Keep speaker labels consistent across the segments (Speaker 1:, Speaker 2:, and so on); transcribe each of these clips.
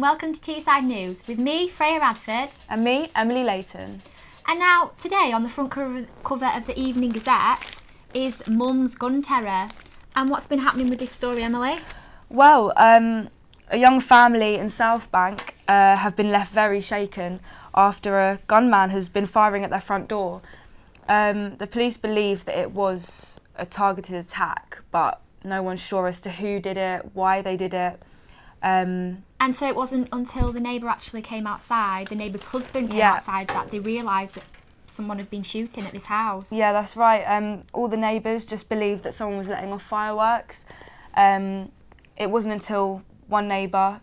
Speaker 1: and welcome to Teesside News with me, Freya Radford.
Speaker 2: And me, Emily Layton.
Speaker 1: And now, today on the front cover of the Evening Gazette is Mum's gun terror. And what's been happening with this story, Emily?
Speaker 2: Well, a young family in South Bank have been left very shaken after a gunman has been firing at their front door. The police believe that it was a targeted attack, but no one's sure as to who did it, why they did it.
Speaker 1: And so it wasn't until the neighbour actually came outside, the neighbour's husband came outside, that they realised that someone had been shooting at this house.
Speaker 2: Yeah, that's right. All the neighbours just believed that someone was letting off fireworks. It wasn't until one neighbour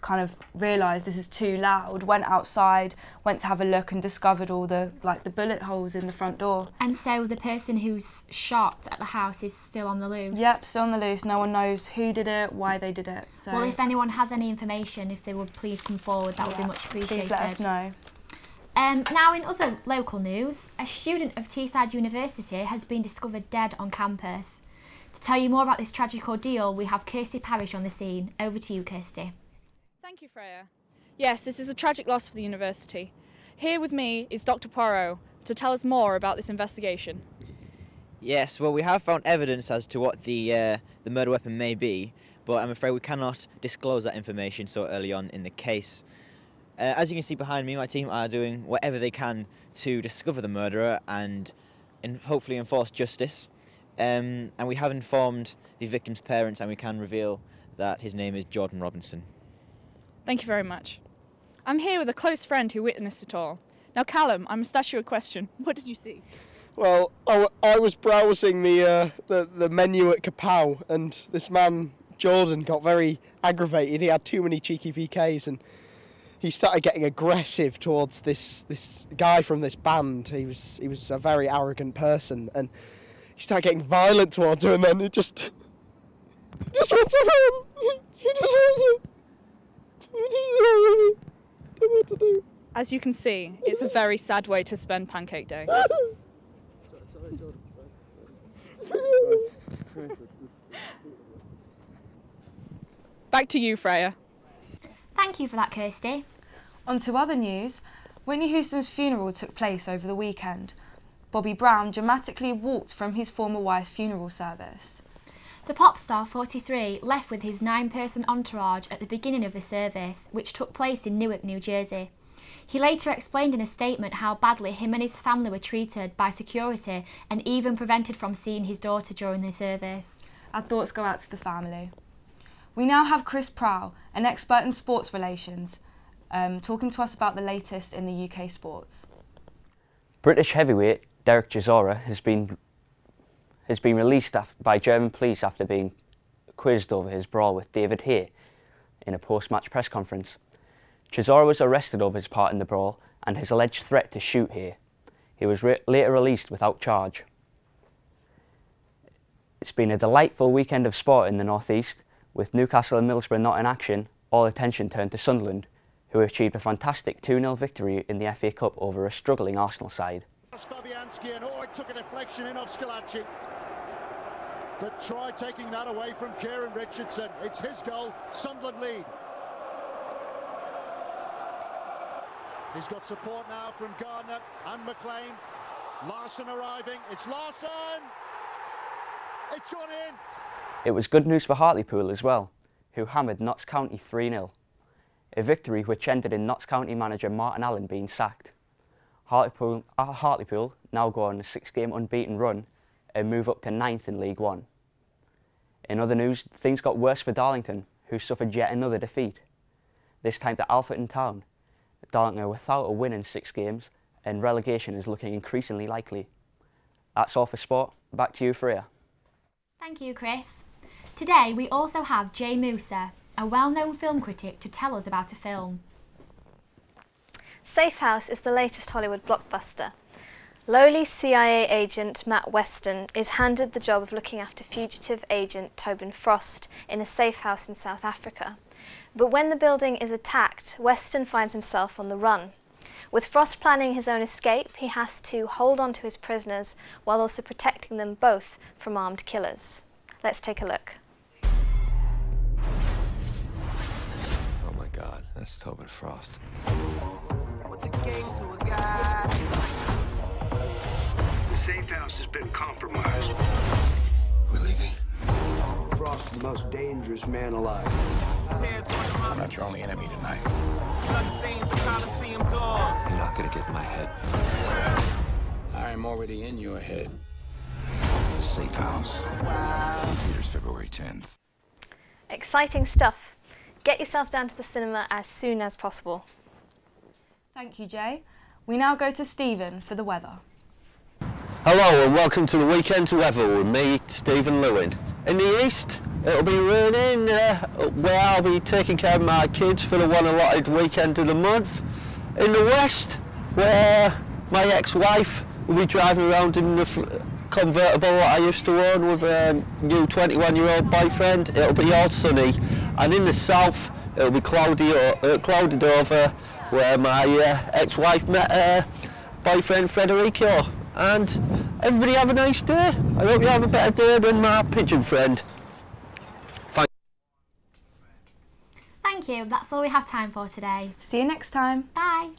Speaker 2: kind of realised this is too loud, went outside, went to have a look and discovered all the bullet holes in the front door. And
Speaker 1: so the person who's shot at the house is still on the loose?
Speaker 2: Yep, still on the loose. No one knows who did it, why they did it. So.
Speaker 1: Well, if anyone has any information, if they would please come forward, that would be much appreciated.
Speaker 2: Please let us know.
Speaker 1: Now, in other local news, a student of Teesside University has been discovered dead on campus. To tell you more about this tragic ordeal, we have Kirsty Parish on the scene. Over to you, Kirsty.
Speaker 3: Thank you, Freya. Yes, this is a tragic loss for the university. Here with me is Dr. Poirot to tell us more about this investigation.
Speaker 4: Yes, well, we have found evidence as to what the murder weapon may be, but I'm afraid we cannot disclose that information so early on in the case. As you can see behind me, my team are doing whatever they can to discover the murderer and hopefully enforce justice. And we have informed the victim's parents, and we can reveal that his name is Jordan Robinson.
Speaker 3: Thank you very much. I'm here with a close friend who witnessed it all. Now, Callum, I must ask you a question. What did you see?
Speaker 5: Well, I was browsing the menu at Kapow, and this man, Jordan, got very aggravated. He had too many cheeky PKs, and he started getting aggressive towards this guy from this band. He was a very arrogant person, and he started getting violent towards him, and then it just went to him.
Speaker 3: As you can see, it's a very sad way to spend Pancake Day. Back to you, Freya.
Speaker 1: Thank you for that, Kirsty.
Speaker 2: On to other news. Whitney Houston's funeral took place over the weekend. Bobby Brown dramatically walked from his former wife's funeral service.
Speaker 1: The pop star, 43, left with his 9-person entourage at the beginning of the service, which took place in Newark, New Jersey. He later explained in a statement how badly him and his family were treated by security and even prevented from seeing his daughter during the service.
Speaker 2: Our thoughts go out to the family. We now have Chris Prow, an expert in sports relations, talking to us about the latest in the UK sports.
Speaker 6: British heavyweight Derek Chisora has been released by German police after being quizzed over his brawl with David Hay in a post-match press conference. Chisora was arrested over his part in the brawl and his alleged threat to shoot Hay. He was later released without charge. It's been a delightful weekend of sport in the North East, with Newcastle and Middlesbrough not in action. All attention turned to Sunderland, who achieved a fantastic 2-0 victory in the FA Cup over a struggling Arsenal side.
Speaker 7: Fabianski, and it took a deflection in off Scalacci, but try taking that away from Kieran Richardson. It's his goal. Sunderland lead. He's got support now from Gardner and McLean. Larson arriving. It's Larson. It's gone in.
Speaker 6: It was good news for Hartlepool as well, who hammered Notts County 3-0. A victory which ended in Notts County manager Martin Allen being sacked. Hartlepool now go on a 6-game unbeaten run and move up to 9th in League One. In other news, things got worse for Darlington, who suffered yet another defeat. This time to Alfreton Town. Darlington are without a win in 6 games, and relegation is looking increasingly likely. That's all for sport. Back to you, Freya.
Speaker 1: Thank you, Chris. Today we also have Jay Musa, a well-known film critic, to tell us about a film.
Speaker 8: Safe House is the latest Hollywood blockbuster. Lowly CIA agent Matt Weston is handed the job of looking after fugitive agent Tobin Frost in a safe house in South Africa. But when the building is attacked, Weston finds himself on the run. With Frost planning his own escape, he has to hold on to his prisoners while also protecting them both from armed killers. Let's take a look.
Speaker 9: That's Tobin Frost.
Speaker 10: What's a king to a guy?
Speaker 11: The safe house has been compromised.
Speaker 9: We're leaving.
Speaker 10: Frost is the most dangerous man alive.
Speaker 9: I'm not your only enemy tonight. You're not gonna get in my head. I'm already in your head. Safe house. Theaters February 10th.
Speaker 8: Exciting stuff. Get yourself down to the cinema as soon as possible.
Speaker 2: Thank you, Jay. We now go to Stephen for the weather.
Speaker 12: Hello and welcome to the weekend weather with me, Stephen Lewin. In the east, it'll be raining where I'll be taking care of my kids for the one allotted weekend of the month. In the west, where my ex-wife will be driving around in the convertible that I used to own with a new 21-year-old boyfriend, it'll be all sunny. And in the south, it'll be clouded over where my ex-wife met her boyfriend Federico. And everybody have a nice day. I hope you have a better day than my pigeon friend.
Speaker 1: Thank you. That's all we have time for today.
Speaker 2: See you next time.
Speaker 1: Bye.